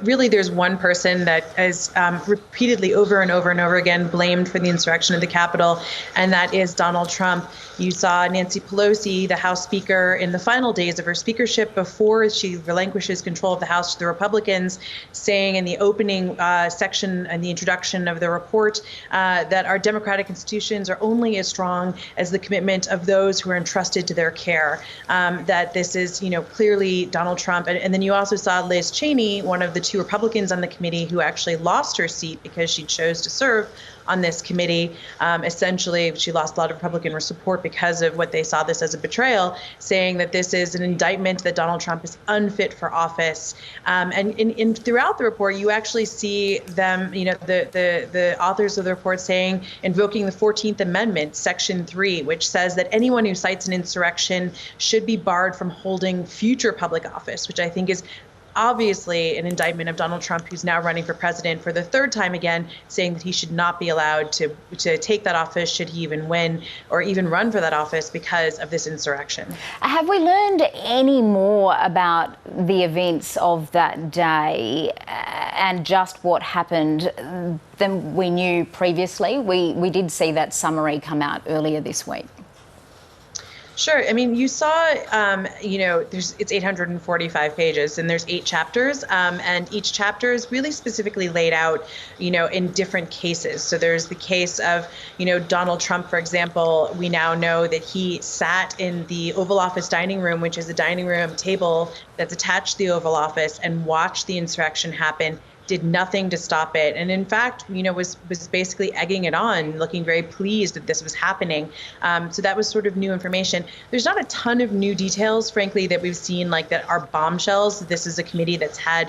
really there's one person that is repeatedly over and over and over again blamed for the insurrection at the Capitol, and that is Donald Trump. You saw Nancy Pelosi, the House Speaker, in the final days of her speakership before she relinquishes control of the House to the Republicans, saying in the opening section and the introduction of the report that our democratic institutions are only as strong as the commitment of those who are entrusted to their care. That this is, clearly Donald Trump. And then you also saw Liz Cheney, one of the two Republicans on the committee who actually lost her seat because she chose to serve on this committee. Essentially, she lost a lot of Republican support because of what they saw this as a betrayal, saying that this is an indictment that Donald Trump is unfit for office. And throughout the report, you actually see them, the authors of the report saying, invoking the 14th Amendment, Section 3, which says that anyone who cites an insurrection should be barred from holding future public office, which I think is obviously an indictment of Donald Trump, who's now running for president for the third time again, saying that he should not be allowed to take that office should he even win or even run for that office because of this insurrection. Have we learned any more about the events of that day and just what happened than we knew previously? We did see that summary come out earlier this week. Sure. I mean, you saw, it's 845 pages and there's 8 chapters, and each chapter is really specifically laid out, in different cases. So there's the case of, Donald Trump, for example. We now know that he sat in the Oval Office dining room, which is a dining room table that's attached to the Oval Office, and watched the insurrection happen, did nothing to stop it, and in fact, was basically egging it on, looking very pleased that this was happening. So that was sort of new information. There's not a ton of new details, frankly, that we've seen like that are bombshells. This is a committee that's had,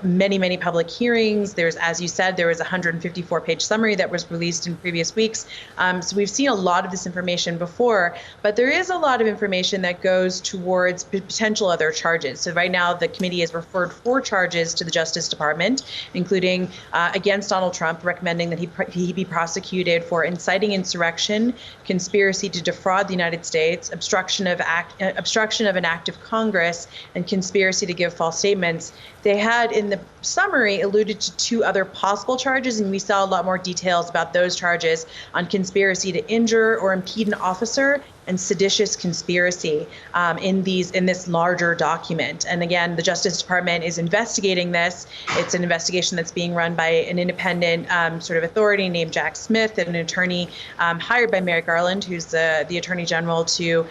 many public hearings. There's, as you said, there was a 154-page summary that was released in previous weeks. So we've seen a lot of this information before, but there is a lot of information that goes towards potential other charges. So right now, the committee has referred 4 charges to the Justice Department, including against Donald Trump, recommending that he be prosecuted for inciting insurrection, conspiracy to defraud the United States, obstruction of an act of Congress, and conspiracy to give false statements. They had, in the summary, alluded to 2 other possible charges, and we saw a lot more details about those charges on conspiracy to injure or impede an officer and seditious conspiracy in this larger document. And again, the Justice Department is investigating this. It's an investigation that's being run by an independent sort of authority named Jack Smith, an attorney hired by Merrick Garland, who's the Attorney General, to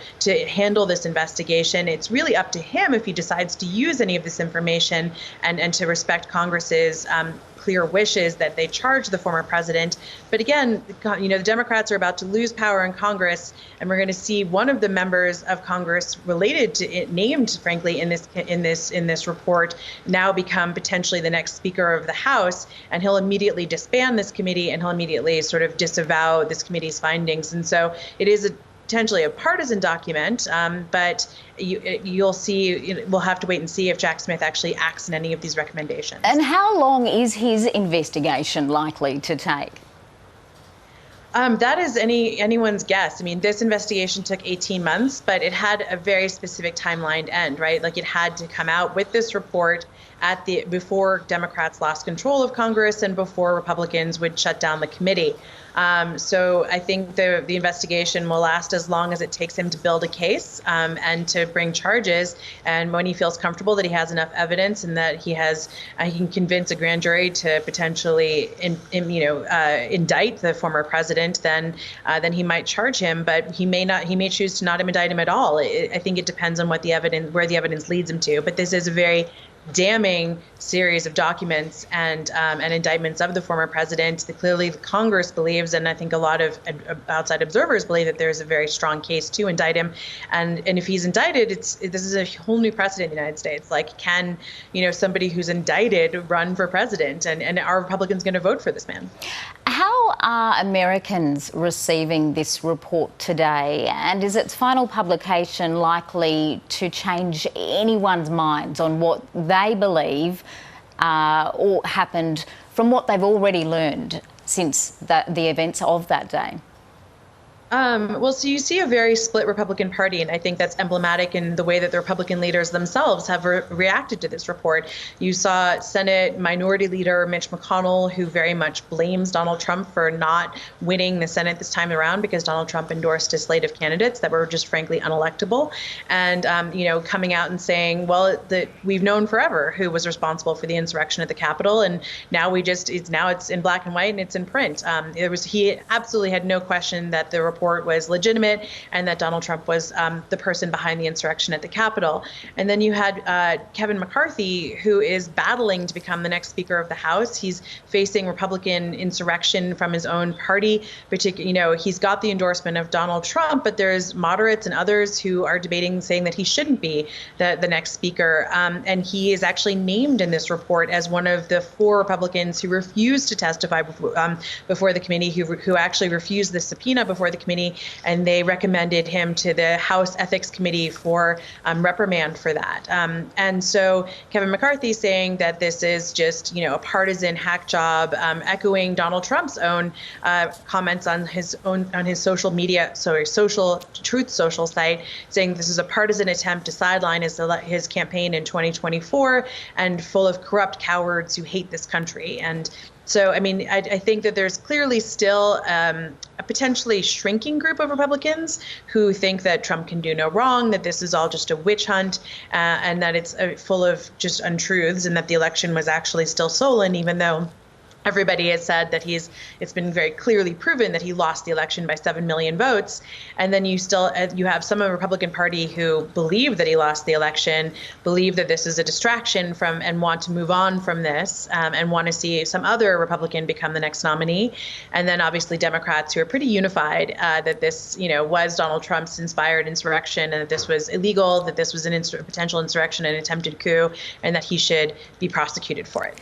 handle this investigation. It's really up to him if he decides to use any of this information and to respect Congress's clear wishes that they charge the former president. But again, the Democrats are about to lose power in Congress, and we're going to see one of the members of Congress related to it, named, frankly, in this report, now become potentially the next Speaker of the House, and he'll immediately disband this committee, and he'll immediately sort of disavow this committee's findings. And so it is potentially a partisan document, but you'll see, we'll have to wait and see if Jack Smith actually acts in any of these recommendations. And how long is his investigation likely to take? That is anyone's guess. I mean, this investigation took 18 months, but it had a very specific timeline to end, right? Like, it had to come out with this report before Democrats lost control of Congress and before Republicans would shut down the committee. So I think the investigation will last as long as it takes him to build a case and to bring charges. And when he feels comfortable that he has enough evidence and that he can convince a grand jury to potentially indict the former president, then he might charge him. But he may choose to not indict him at all. I think it depends on where the evidence leads him to. But this is a very damning series of documents and indictments of the former president. Clearly, Congress believes, and I think a lot of outside observers believe, that there's a very strong case to indict him. And if he's indicted, this is a whole new precedent in the United States. Like, can somebody who's indicted run for president? And are Republicans going to vote for this man? How are Americans receiving this report today? And is its final publication likely to change anyone's minds on what they believe or happened from what they've already learned since the events of that day? Well, so you see a very split Republican Party, and I think that's emblematic in the way that the Republican leaders themselves have reacted to this report. You saw Senate Minority Leader Mitch McConnell, who very much blames Donald Trump for not winning the Senate this time around because Donald Trump endorsed a slate of candidates that were just frankly unelectable, and coming out and saying, well, we've known forever who was responsible for the insurrection at the Capitol, and now it's in black and white and it's in print. He absolutely had no question that the report was legitimate and that Donald Trump was the person behind the insurrection at the Capitol. And then you had Kevin McCarthy, who is battling to become the next Speaker of the House. He's facing Republican insurrection from his own party. He's got the endorsement of Donald Trump, but there's moderates and others who are debating, saying that he shouldn't be the next Speaker. And he is actually named in this report as one of the 4 Republicans who refused to testify before the committee, who actually refused the subpoena before the committee, and they recommended him to the House Ethics Committee for reprimand for that. And so Kevin McCarthy saying that this is just, a partisan hack job, echoing Donald Trump's own comments on his social Truth Social site, saying this is a partisan attempt to sideline his campaign in 2024 and full of corrupt cowards who hate this country. And so, I think that there's clearly still a potentially shrinking group of Republicans who think that Trump can do no wrong, that this is all just a witch hunt, and that it's full of just untruths, and that the election was actually still stolen, even though everybody has said that it's been very clearly proven that he lost the election by 7 million votes. And then you have some of the Republican Party who believe that he lost the election, believe that this is a distraction from, and want to move on from this, and want to see some other Republican become the next nominee. And then obviously Democrats who are pretty unified that this, was Donald Trump's inspired insurrection, and that this was illegal, that this was a potential insurrection and attempted coup, and that he should be prosecuted for it.